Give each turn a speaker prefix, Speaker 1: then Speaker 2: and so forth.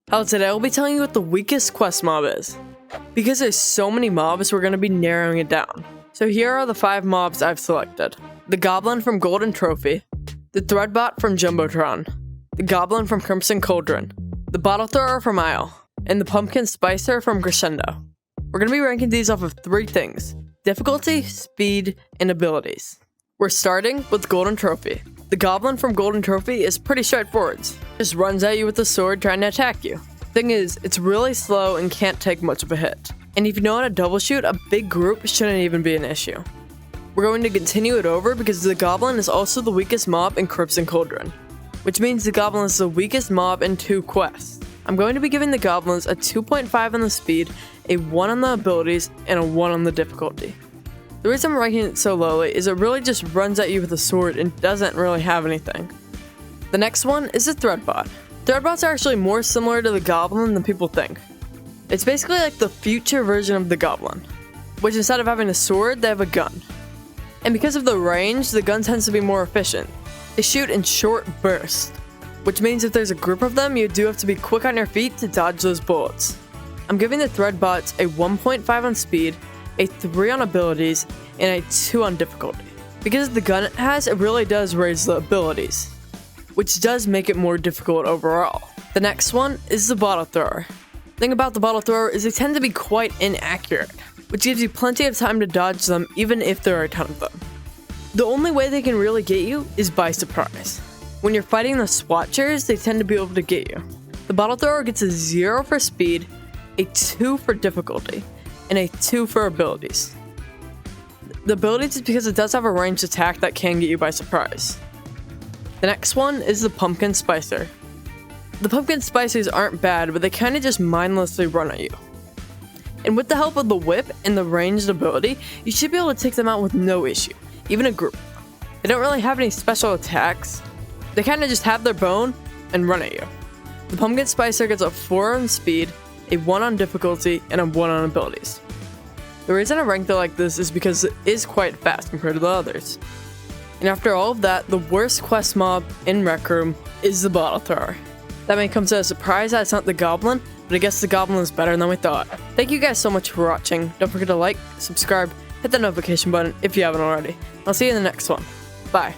Speaker 1: Today I'll be telling you what the weakest quest mob is. Because there's so many mobs, we're going to be narrowing it down. So here are the 5 mobs I've selected. The Goblin from Golden Trophy, the Threadbot from Jumbotron, the Goblin from Crimson Cauldron, the Bottle Thrower from Isle, and the Pumpkin Spicer from Crescendo. We're going to be ranking these off of 3 things: difficulty, speed, and abilities. We're starting with Golden Trophy. The Goblin from Golden Trophy is pretty straightforward. Just runs at you with a sword trying to attack you. Thing is, it's really slow and can't take much of a hit. And if you know how to double shoot, a big group shouldn't even be an issue. We're going to continue it over because the Goblin is also the weakest mob in Crimson Cauldron, which means the Goblin is the weakest mob in 2 quests. I'm going to be giving the Goblins a 2.5 on the speed, a 1 on the abilities, and a 1 on the difficulty. The reason I'm ranking it so lowly is it really just runs at you with a sword and doesn't really have anything. The next one is the Threadbot. Threadbots are actually more similar to the Goblin than people think. It's basically like the future version of the Goblin, which instead of having a sword, they have a gun. And because of the range, the gun tends to be more efficient. They shoot in short bursts, which means if there's a group of them, you do have to be quick on your feet to dodge those bullets. I'm giving the Threadbots a 1.5 on speed, a 3 on abilities, and a 2 on difficulty. Because of the gun it has, it really does raise the abilities, which does make it more difficult overall. The next one is the Bottle Thrower. The thing about the Bottle Thrower is they tend to be quite inaccurate, which gives you plenty of time to dodge them even if there are a ton of them. The only way they can really get you is by surprise. When you're fighting the Swatchers, they tend to be able to get you. The Bottle Thrower gets a 0 for speed, a 2 for difficulty, and a 2 for abilities. The abilities is because it does have a ranged attack that can get you by surprise. The next one is the Pumpkin Spicer. The Pumpkin Spicers aren't bad, but they kind of just mindlessly run at you. And with the help of the whip and the ranged ability, you should be able to take them out with no issue, even a group. They don't really have any special attacks. They kind of just have their bone and run at you. The Pumpkin Spicer gets a 4 on speed, a 1 on difficulty, and a 1 on abilities. The reason I ranked it like this is because it is quite fast compared to the others. And after all of that, the worst quest mob in Rec Room is the Bottle Thrower. That may come to a surprise that it's not the Goblin, but I guess the Goblin is better than we thought. Thank you guys so much for watching. Don't forget to like, subscribe, hit that notification button if you haven't already. I'll see you in the next one. Bye.